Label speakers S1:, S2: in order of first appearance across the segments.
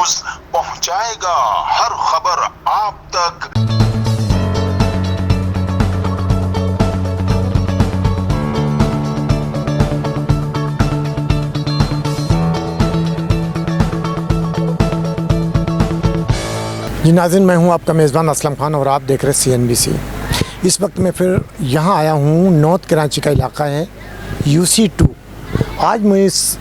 S1: News पहुंचाएगा हर खबर आप तक।
S2: जी नाज़रीन, मैं हूं आपका मेज़बान असलम खान और आप देख रहे CNBC। इस वक्त मैं फिर यहाँ आया हूँ, नॉर्थ कराची का इलाका है UC2। आज मैं इस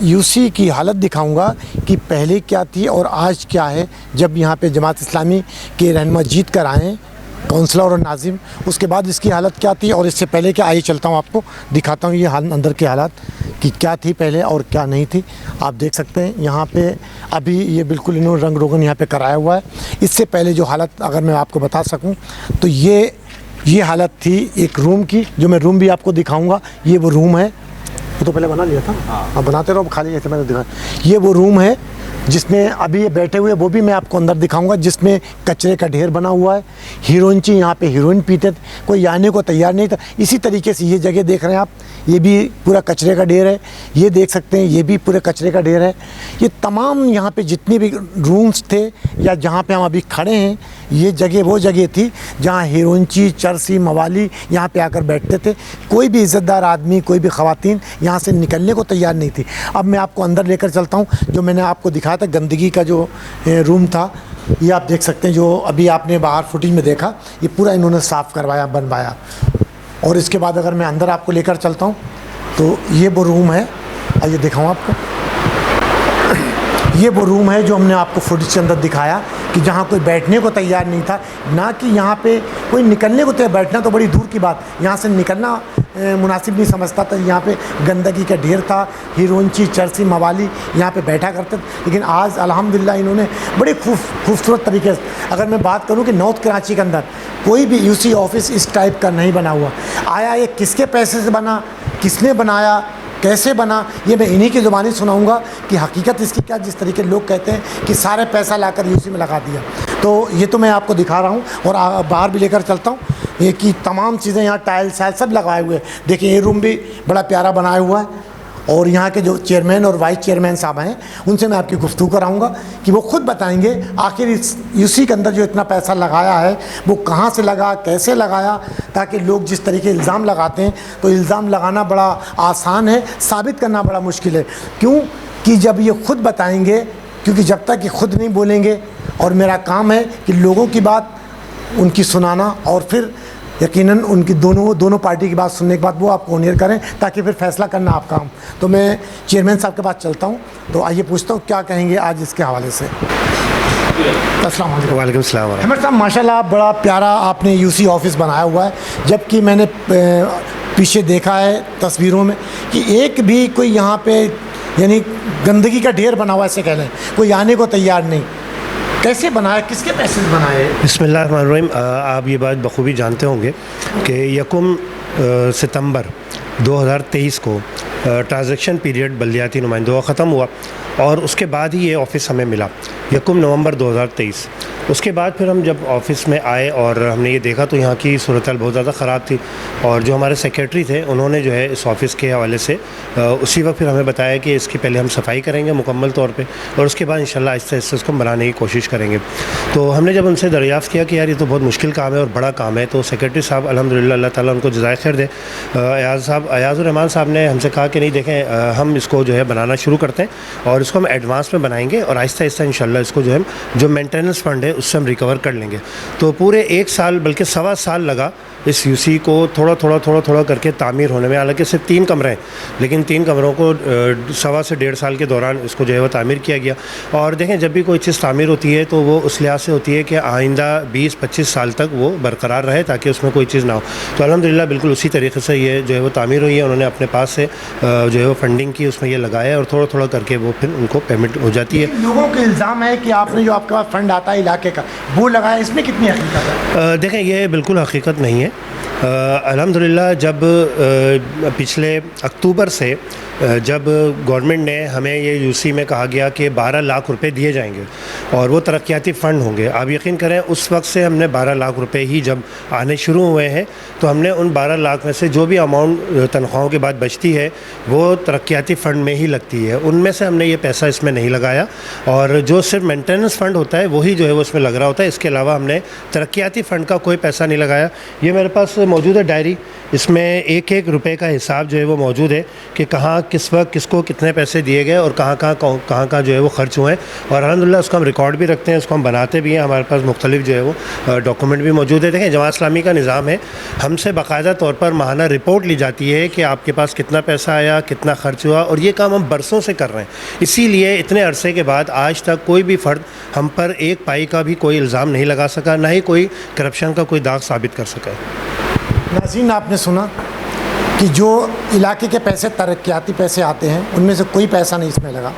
S2: UC की हालत दिखाऊंगा कि पहले क्या थी और आज क्या है। जब यहाँ पे जमात इस्लामी के रहनुमा जीत कर आए, काउंसलर और नाजिम, उसके बाद इसकी हालत क्या थी और इससे पहले क्या। आइए चलता हूँ, आपको दिखाता हूँ ये अंदर की हालत कि क्या थी पहले और क्या नहीं थी। आप देख सकते हैं यहाँ पे अभी ये बिल्कुल इन्होंने रंग रोगन यहाँ पे कराया हुआ है। इससे पहले जो हालत अगर मैं आपको बता सकूँ तो ये हालत थी एक रूम की, जो मैं रूम भी आपको दिखाऊंगा। ये वो रूम है, वो तो पहले बना लिया था, हाँ बनाते रहो, खाली ऐसे मैंने दिखाया। ये वो रूम है जिसमें अभी ये बैठे हुए, वो भी मैं आपको अंदर दिखाऊंगा, जिसमें कचरे का ढेर बना हुआ है। हीरोइनची यहाँ पे हीरोइन पीते थे, कोई आने को तैयार नहीं था। इसी तरीके से ये जगह देख रहे हैं आप, ये भी पूरा कचरे का ढेर है। ये देख सकते हैं, ये भी पूरे कचरे का ढेर है। ये तमाम यहाँ पे जितने भी रूम्स थे या जहाँ पे हम अभी खड़े हैं, ये जगह वो जगह थी जहाँ हीरोइनची, चरसी, मवाली यहाँ पे आकर बैठते थे। कोई भी इज़्ज़तदार आदमी, कोई भी ख़वातीन यहाँ से निकलने को तैयार नहीं थी। अब मैं आपको अंदर लेकर चलता हूँ। जो मैंने आपको दिखाया था गंदगी का जो रूम था, ये आप देख सकते हैं, जो अभी आपने बाहर फुटेज में देखा, ये पूरा इन्होंने साफ़ करवाया, बनवाया। और इसके बाद अगर मैं अंदर आपको लेकर चलता हूँ तो ये वो रूम है, आइए दिखाऊँ आपको। ये वो रूम है जो हमने आपको फुटेज के अंदर दिखाया कि जहाँ कोई बैठने को तैयार नहीं था, ना कि यहाँ पे कोई निकलने को तैयार। बैठना तो बड़ी दूर की बात, यहाँ से निकलना मुनासिब नहीं समझता था। यहाँ पे गंदगी का ढेर था, हीरोइनची, चरसी, मवाली यहाँ पे बैठा करते थे। लेकिन आज अल्हम्दुलिल्लाह इन्होंने बड़े खूबसूरत तरीके से, अगर मैं बात करूँ कि नॉर्थ कराची के अंदर कोई भी UC ऑफिस इस टाइप का नहीं बना हुआ। आया ये किसके पैसे से बना, किसने बनाया, कैसे बना, ये मैं इन्हीं की ज़ुबानी सुनाऊंगा कि हकीकत इसकी क्या। जिस तरीके लोग कहते हैं कि सारे पैसा लाकर UC में लगा दिया, तो ये तो मैं आपको दिखा रहा हूँ। और बाहर भी लेकर चलता हूँ, ये कि तमाम चीज़ें यहाँ टाइल्स सब लगाए हुए हैं। देखिए ये रूम भी बड़ा प्यारा बनाया हुआ है। और यहाँ के जो चेयरमैन और वाइस चेयरमैन साहब हैं, उनसे मैं आपकी गुफ्तगू कराऊंगा कि वो खुद बताएंगे आखिर इस UC के अंदर जो इतना पैसा लगाया है वो कहाँ से लगा, कैसे लगाया, ताकि लोग जिस तरीके इल्ज़ाम लगाते हैं, तो इल्ज़ाम लगाना बड़ा आसान है, साबित करना बड़ा मुश्किल है। क्यों कि जब ये खुद बताएंगे, क्योंकि जब तक ये खुद नहीं बोलेंगे, और मेरा काम है कि लोगों की बात उनकी सुनाना और फिर यकीनन उनकी दोनों पार्टी की बात सुनने के बाद वो आपको ऑनियर करें, ताकि फिर फैसला करना आपका काम। तो मैं चेयरमैन साहब के पास चलता हूँ, तो आइए पूछता हूँ क्या कहेंगे आज इसके हवाले से। अस्सलाम वालेकुम।
S3: वालेकुम सलाम।
S2: अहमद साहब, माशाल्लाह बड़ा प्यारा आपने UC ऑफिस बनाया हुआ है, जबकि मैंने पीछे देखा है तस्वीरों में कि एक भी कोई यहाँ पे यानी गंदगी का ढेर बना हुआ, ऐसे कह लें, कोई आने को तैयार नहीं। कैसे बनाया, किसके पैसे से बनाए?
S3: बिस्मिल्लाहिर्रहमानिर्रहीम। आप ये बात बखूबी जानते होंगे कि 1 सितंबर 2023 को ट्रांजैक्शन पीरियड बल्दियाती नुमाइंदों का ख़त्म हुआ और उसके बाद ही ये ऑफ़िस हमें मिला 1 नवंबर 2023। उसके बाद फिर हम जब ऑफ़िस में आए और हमने ये देखा तो यहाँ की सूरत हाल बहुत ज़्यादा ख़राब थी। और जो हमारे सेक्रेटरी थे उन्होंने जो है इस ऑफ़िस के हवाले से उसी वक्त फिर हमें बताया कि इसकी पहले हम सफाई करेंगे मुकम्मल तौर पे, और उसके बाद इंशाल्लाह आहिस्ता आहिस्ता इसको बनाने की कोशिश करेंगे। तो हमने जब उनसे दरियाफ़्त किया कि यार ये तो बहुत मुश्किल काम है और बड़ा काम है, तो सेक्रेटरी साहब अल्हम्दुलिल्लाह अल्लाह ताला उनको जज़ाए खैर दे, अयाज़ुर-रहमान साहब ने हमसे कहा कि नहीं देखें, हम इसको जो है बनाना शुरू करते हैं और इसको हम एडवांस में बनाएंगे और आहिस्ता आहिस्ता इंशाल्लाह इसको जो है जो मेंटेनेंस फ़ंड है उससे हम रिकवर कर लेंगे। तो पूरे 1 साल बल्कि सवा साल लगा इस UC को थोड़ा करके तामीर होने में। हालांकि सिर्फ 3 कमरे हैं, लेकिन 3 कमरों को सवा से 1.5 साल के दौरान इसको जो है वो तामीर किया गया। और देखें, जब भी कोई चीज़ तामीर होती है तो वो उस लिहाज से होती है कि आइंदा 20-25 साल तक वो बरकरार रहे, ताकि उसमें कोई चीज़ ना हो। तो अल्हम्दुलिल्लाह बिल्कुल उसी तरीके से ये जो है वो तामीर हुई है। उन्होंने अपने पास से जो है वो फंडिंग की, उसमें ये लगाया और थोड़ा करके वो फिर उनको पेमेंट हो जाती है।
S2: लोगों के इल्ज़ाम है कि आपने जो आपके पास फ़ंड आता है इलाके का वो लगाया, इसमें कितनी हकीकत है?
S3: देखें, ये बिल्कुल हकीकत नहीं है। अल्हम्दुलिल्लाह जब पिछले अक्टूबर से जब गवर्नमेंट ने हमें ये यूसी में कहा गया कि 12 लाख रुपए दिए जाएंगे और वो तरक्याती फ़ंड होंगे, आप यकीन करें उस वक्त से हमने 12 लाख रुपए ही जब आने शुरू हुए हैं तो हमने उन 12 लाख में से जो भी अमाउंट तनख्वाहों के बाद बचती है वो तरक्याती फ़ंड में ही लगती है, उनमें से हमने ये पैसा इसमें नहीं लगाया और जो सिर्फ मेंटेनेंस फ़ंड होता है वही जो है वो इसमें लग रहा होता है। इसके अलावा हमने तरक्याती फ़ंड का कोई पैसा नहीं लगाया। ये मेरे पास मौजूद है डायरी, इसमें एक एक रुपए का हिसाब जो है वो मौजूद है कि कहाँ किस वक्त किसको कितने पैसे दिए गए और कहाँ जो है वो खर्च हुए हैं और अल्हम्दुलिल्लाह उसको हम रिकॉर्ड भी रखते हैं, उसको हम बनाते भी हैं। हमारे पास मुख्तलिफ जो है वो डॉक्यूमेंट भी मौजूद है। देखें जमात इस्लामी का निज़ाम है, हमसे बाकायदा तौर पर माहाना रिपोर्ट ली जाती है कि आपके पास कितना पैसा आया, कितना खर्च हुआ और ये काम हम बरसों से कर रहे हैं। इसीलिए इतने अरसे के बाद आज तक कोई भी फ़र्द हम पर एक पाई का भी कोई इल्ज़ाम नहीं लगा सका, ना ही कोई करप्शन का कोई दाग साबित कर सका।
S2: नाज़रीन, आपने सुना कि जो इलाके के पैसे तरक्याती पैसे आते हैं उनमें से कोई पैसा नहीं इसमें लगा।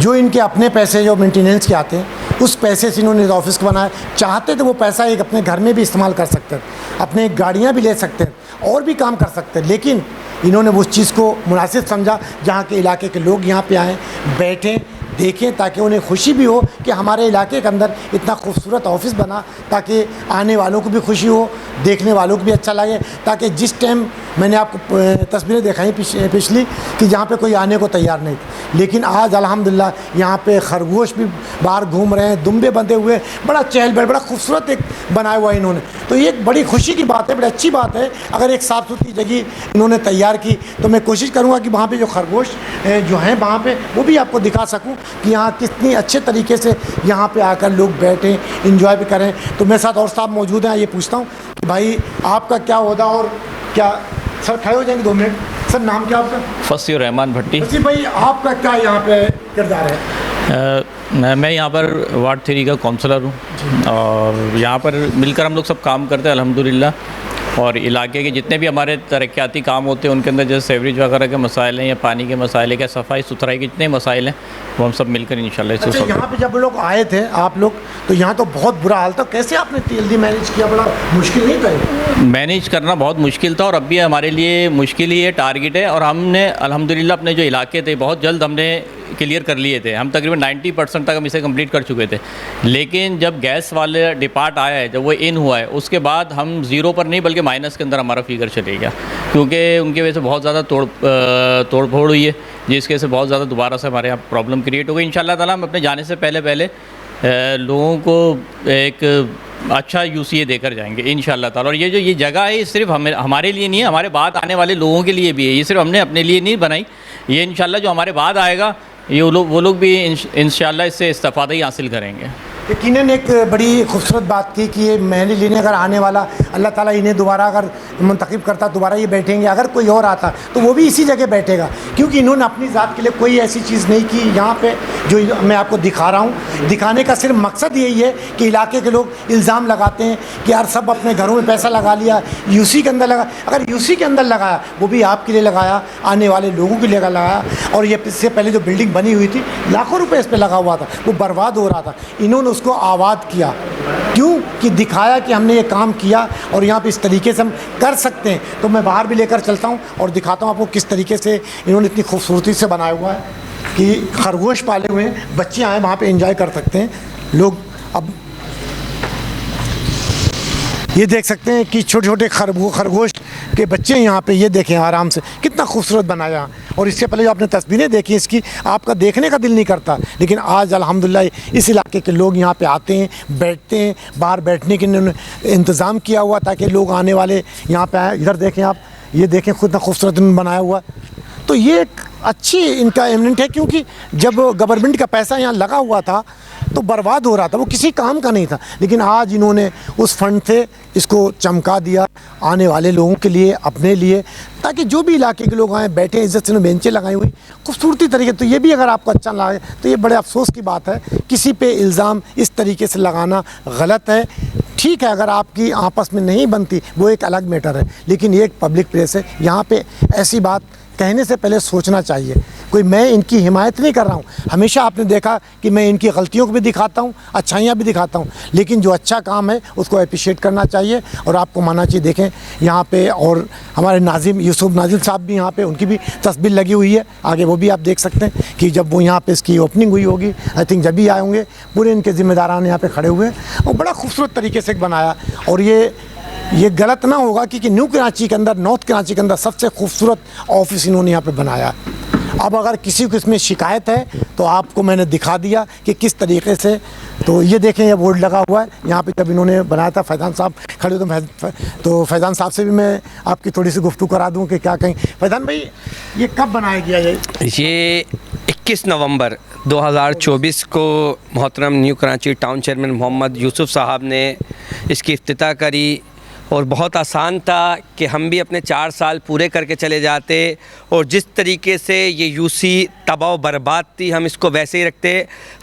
S2: जो इनके अपने पैसे जो मेंटेनेंस के आते हैं उस पैसे से इन्होंने ऑफिस को बनाया। चाहते तो वो पैसा एक अपने घर में भी इस्तेमाल कर सकते हैं, अपने गाड़ियाँ भी ले सकते हैं और भी काम कर सकते हैं, लेकिन इन्होंने उस चीज़ को मुनासिब समझा जहाँ के इलाके के लोग यहाँ पे आएँ, बैठें, देखें, ताकि उन्हें खुशी भी हो कि हमारे इलाके के अंदर इतना खूबसूरत ऑफिस बना, ताकि आने वालों को भी खुशी हो, देखने वालों को भी अच्छा लगे। ताकि जिस टाइम मैंने आपको तस्वीरें दिखाई पिछली कि जहाँ पे कोई आने को तैयार नहीं थी, लेकिन आज अल्हम्दुलिल्लाह यहाँ पे खरगोश भी बाहर घूम रहे हैं, दुम्बे बंधे हुए, बड़ा चहल पहल, बड़ा खूबसूरत एक बनाया हुआ है इन्होंने। तो ये एक बड़ी खुशी की बात है, बड़ी अच्छी बात है। अगर एक साफ़ सुथरी जगह इन्होंने तैयार की तो मैं कोशिश करूँगा कि वहाँ पर जो खरगोश जो हैं वहाँ पर वो भी आपको दिखा सकूँ कि यहाँ कितनी अच्छे तरीके से यहाँ पे आकर लोग बैठें, इंजॉय भी करें। तो मेरे साथ और साहब मौजूद हैं, ये पूछता हूँ कि भाई आपका क्या ओहदा और क्या, सर खड़े हो जाएंगे 2 मिनट। सर नाम क्या आपका?
S4: फसीर रहमान भट्टी।
S2: फसीर भाई आपका क्या यहाँ पे किरदार है?
S4: मैं यहाँ पर वार्ड 3 का काउंसलर हूँ और यहाँ पर मिलकर हम लोग सब काम करते हैं अल्हम्दुलिल्लाह। और इलाके के जितने भी हमारे तरक्याती काम होते हैं उनके अंदर जैसे सेवरेज वगैरह के मसाइल हैं या पानी के मसाइल हैं, क्या सफाई सुथराई के जितने मसाइल हैं वो हम सब मिलकर इंशाल्लाह इसको
S2: अच्छा, यहाँ पे जब लोग आए थे आप लोग तो यहाँ तो बहुत बुरा हाल था, कैसे आपने जल्दी मैनेज किया? बड़ा मुश्किल नहीं था?
S4: मैनेज करना बहुत मुश्किल था और अब भी हमारे लिए मुश्किल ही है, टारगेट है। और हमने अल्हम्दुलिल्लाह अपने जो इलाके थे बहुत जल्द हमने क्लियर कर लिए थे। हम तकरीबन 90% तक हम इसे कंप्लीट कर चुके थे, लेकिन जब गैस वाले डिपार्ट आया है, जब वो इन हुआ है, उसके बाद हम ज़ीरो पर नहीं बल्कि माइनस के अंदर हमारा फिगर चले गया, क्योंकि उनकी वजह से बहुत ज़्यादा तोड़ फोड़ हुई है, जिसकी वजह से बहुत ज़्यादा दोबारा से हमारे यहाँ प्रॉब्लम क्रिएट हो गई। इंशाअल्लाह ताला हम अपने जाने से पहले लोगों को एक अच्छा यूसीए देकर जाएंगे इंशाअल्लाह ताला। और ये जगह है सिर्फ हमारे लिए नहीं है, हमारे बाद आने वाले लोगों के लिए भी है। ये सिर्फ हमने अपने लिए नहीं बनाई, ये इंशाअल्लाह जो हमारे बाद आएगा ये वो लोग भी इंशाअल्लाह इससे इस्तेफ़ादा ही हासिल करेंगे।
S2: यकीनन एक बड़ी खूबसूरत बात थी कि ये महल लेने अगर आने वाला अल्लाह ताला इन्हें दोबारा अगर मुंतखब करता दोबारा ये बैठेंगे। अगर कोई और आता तो वो भी इसी जगह बैठेगा, क्योंकि इन्होंने अपनी ज़ात के लिए कोई ऐसी चीज़ नहीं की यहाँ पे जो मैं आपको दिखा रहा हूँ। दिखाने का सिर्फ मकसद यही है कि इलाके के लोग इल्ज़ाम लगाते हैं कि यार सब अपने घरों में पैसा लगा लिया, यूसी के अंदर लगा। अगर यूसी के अंदर लगाया वो भी आपके लिए लगाया, आने वाले लोगों के लिए लगाया। और ये इससे पहले जो बिल्डिंग बनी हुई थी लाखों रुपये इस पर लगा हुआ था, वो बर्बाद हो रहा था। इन्होंने उसको आबाद किया, क्यों कि दिखाया कि हमने ये काम किया और यहाँ पे इस तरीके से हम कर सकते हैं। तो मैं बाहर भी लेकर चलता हूँ और दिखाता हूँ आपको किस तरीके से इन्होंने इतनी खूबसूरती से बनाया हुआ है कि खरगोश पाले हुए हैं, बच्चे आए वहाँ पे एंजॉय कर सकते हैं लोग। अब ये देख सकते हैं कि छोटे छोटे खरगोश के बच्चे यहाँ पे, ये देखें आराम से कितना खूबसूरत बनाया। और इससे पहले जो आपने तस्वीरें देखी इसकी, आपका देखने का दिल नहीं करता, लेकिन आज अल्हम्दुलिल्लाह इस इलाके के लोग यहाँ पे आते हैं, बैठते हैं। बाहर बैठने के इन्होंने इंतज़ाम किया हुआ ताकि लोग आने वाले यहाँ पे आए। इधर देखें आप, ये देखें खुद खूबसूरत बनाया हुआ। तो ये एक अच्छी इनका एमिनेंट है, क्योंकि जब गवर्नमेंट का पैसा यहाँ लगा हुआ था तो बर्बाद हो रहा था, वो किसी काम का नहीं था। लेकिन आज इन्होंने उस फंड से इसको चमका दिया आने वाले लोगों के लिए, अपने लिए, ताकि जो भी इलाके के लोग आए बैठे, इज्जत से बेंचें लगाई हुई खूबसूरती तरीके। तो ये भी अगर आपको अच्छा लगे तो ये बड़े अफसोस की बात है, किसी पे इल्ज़ाम इस तरीके से लगाना गलत है। ठीक है, अगर आपकी आपस में नहीं बनती वो एक अलग मैटर है, लेकिन ये एक पब्लिक प्लेस है, यहाँ पे ऐसी बात कहने से पहले सोचना चाहिए। कोई मैं इनकी हिमायत नहीं कर रहा हूँ, हमेशा आपने देखा कि मैं इनकी गलतियों को भी दिखाता हूँ, अच्छाइयाँ भी दिखाता हूँ, लेकिन जो अच्छा काम है उसको अप्रिशिएट करना चाहिए और आपको मानना चाहिए। देखें यहाँ पे और हमारे नाजिम यूसुफ नाजिम साहब भी यहाँ पे, उनकी भी तस्वीर लगी हुई है, आगे वो भी आप देख सकते हैं कि जब वो यहाँ पे इसकी ओपनिंग हुई होगी, आई थिंक जब भी आए होंगे, पूरे इनके ज़िम्मेदारान यहाँ पे खड़े हुए और बड़ा खूबसूरत तरीके से बनाया। और ये गलत ना होगा कि न्यू कराची के अंदर, नॉर्थ कराची के अंदर सबसे खूबसूरत ऑफिस इन्होंने यहाँ पे बनाया। अब अगर किसी को इसमें शिकायत है तो आपको मैंने दिखा दिया कि किस तरीके से। तो ये देखें, ये बोर्ड लगा हुआ है यहाँ पे, जब इन्होंने बनाया था फैज़ान साहब खड़े तो फैज़ान साहब से भी मैं आपकी थोड़ी सी गुफ्तगू करा दूँ कि क्या कहें। फैज़ान भाई, ये कब बनाया गया? ये
S5: 21 नवंबर 2024 को मोहतरम New Karachi Town chairman Mohammad Yusuf साहब ने इसकी इफ्तिताह करी और बहुत आसान था कि हम भी अपने 4 साल पूरे करके चले जाते और जिस तरीके से ये यूसी तबाह बर्बाद थी हम इसको वैसे ही रखते।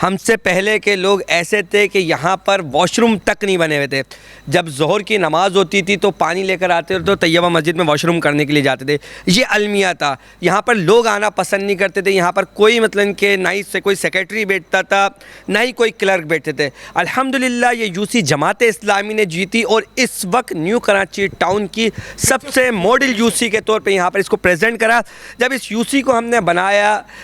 S5: हमसे पहले के लोग ऐसे थे कि यहाँ पर वॉशरूम तक नहीं बने हुए थे। जब ज़ोहर की नमाज़ होती थी तो पानी लेकर आते तो तैयबा मस्जिद में वॉशरूम करने के लिए जाते थे। ये अलमिया था, यहाँ पर लोग आना पसंद नहीं करते थे। यहाँ पर कोई मतलब कि ना ही से कोई सेक्रेटरी बैठता था, ना ही कोई क्लर्क बैठते थे। अल्हम्दुलिल्लाह ये यूसी जमात इस्लामी ने जीती और इस वक्त न्यू कराची टाउन की सबसे मॉडल यूसी के तौर पे यहाँ पर इसको प्रेजेंट करा। जब इस यूसी को हमने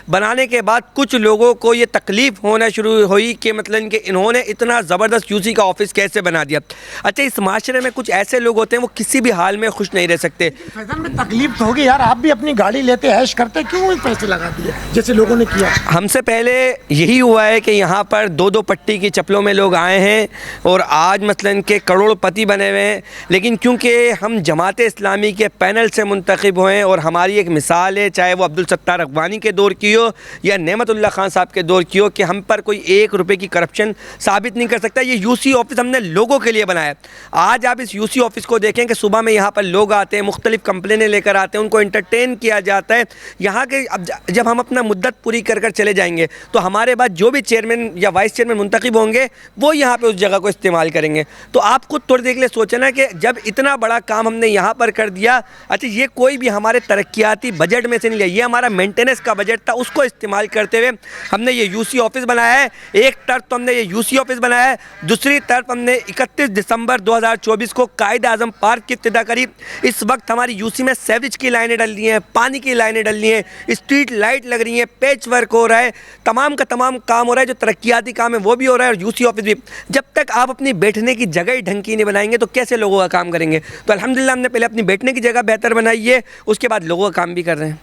S5: बनाने के बाद कुछ लोगों को ये तकलीफ़ होना शुरू हुई कि मतलब कि इन्होंने इतना ज़बरदस्त यूसी का ऑफिस कैसे बना दिया। अच्छा, इस माशरे में कुछ ऐसे लोग होते हैं वो किसी भी हाल में खुश नहीं रह सकते।
S2: फैज़ान में तकलीफ तो होगी यार, आप भी अपनी गाड़ी लेते ऐश करते, क्यों पैसे लगा दिए जैसे लोगों ने किया?
S5: हमसे पहले यही हुआ है कि यहाँ पर 2-2 पट्टी की चप्पलों में लोग आए हैं और आज मतलब के करोड़पति बने हुए हैं। लेकिन क्योंकि हम जमात इस्लामी के पैनल से मुंतखब हुए और हमारी एक मिसाल है, चाहे वो अब्दुल सत्तार अगवानी के दौर की हो या नेमतुल्लाह खान साहब के दौर की हो, कि हम पर कोई 1 रुपये की करप्शन साबित नहीं कर सकता। ये यूसी ऑफिस हमने लोगों के लिए बनाया। आज आप इस यूसी ऑफिस को देखें कि सुबह में यहाँ पर लोग आते हैं, मुख्तलिफ कंप्लेनें लेकर आते हैं, उनको एंटरटेन किया जाता है। यहाँ के अब जब हम अपना मुद्दत पूरी कर चले जाएंगे तो हमारे बाद जो भी चेयरमैन या वाइस चेयरमैन मुंतखब होंगे वो यहाँ पर उस जगह को इस्तेमाल करेंगे। तो आप खुद थोड़ी देर के लिए सोचना कि जब इतना बड़ा काम हमने यहाँ पर कर दिया, अच्छा ये कोई भी हमारे तरक्याती बजट में से नहीं लिया, ये हमारा मेंटेनेंस का बजट था, उसको इस्तेमाल करते हुए हमने ये यूसी ऑफिस बनाया है। एक तरफ तो हमने ये यूसी ऑफिस बनाया है, दूसरी तरफ हमने 31 दिसंबर 2024 को कायद आज़म पार्क की इब्तिदा करी। इस वक्त हमारी यूसी में सेवरेज की लाइनें डल रही हैं, पानी की लाइनें डल रही हैं, स्ट्रीट लाइट लग रही हैं, पैच वर्क हो रहा है, तमाम का तमाम काम हो रहा है। जो तरक्याती काम है वो भी हो रहा है और यूसी ऑफिस भी। जब तक आप अपनी बैठने की जगह ही ढंग की नहीं बनाएंगे तो कैसे लोगों का काम करेंगे? तो अल्हम्दुलिल्लाह हमने पहले अपनी बैठने की जगह बेहतर बनाई है, उसके बाद लोगों का काम भी कर रहे हैं।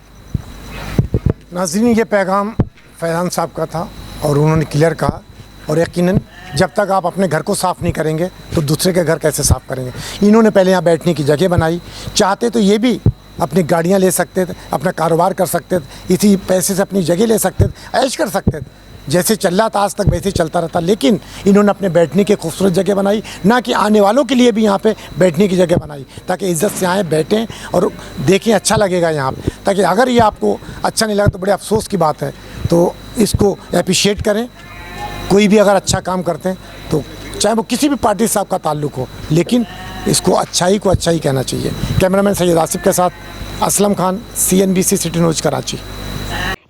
S2: नाज़रीन, ये पैगाम फैज़ान साहब का था और उन्होंने क्लियर कहा। और यकीनन जब तक आप अपने घर को साफ़ नहीं करेंगे तो दूसरे के घर कैसे साफ़ करेंगे? इन्होंने पहले यहाँ बैठने की जगह बनाई, चाहते तो ये भी अपनी गाड़ियाँ ले सकते थे, अपना कारोबार कर सकते थे, इसी पैसे से अपनी जगह ले सकते थे, ऐश कर सकते थे, जैसे चल रहा था आज तक वैसे ही चलता रहता। लेकिन इन्होंने अपने बैठने की खूबसूरत जगह बनाई, ना कि आने वालों के लिए भी यहाँ पे बैठने की जगह बनाई ताकि इज़्ज़त से आएँ, बैठें और देखें, अच्छा लगेगा यहाँ पे। ताकि अगर ये आपको अच्छा नहीं लगा तो बड़े अफसोस की बात है, तो इसको अप्रिशिएट करें। कोई भी अगर अच्छा काम करते हैं तो चाहे वो किसी भी पार्टी साहब का ताल्लुक़ हो, लेकिन इसको अच्छाई को अच्छा ही कहना चाहिए। कैमरामैन सैयद आसिफ के साथ Aslam Khan, CNBC city news Karachi.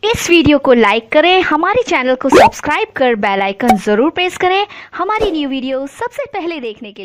S6: इस वीडियो को लाइक करें, हमारे चैनल को सब्सक्राइब कर बेल आइकन जरूर प्रेस करें हमारी न्यू वीडियो सबसे पहले देखने के लिए।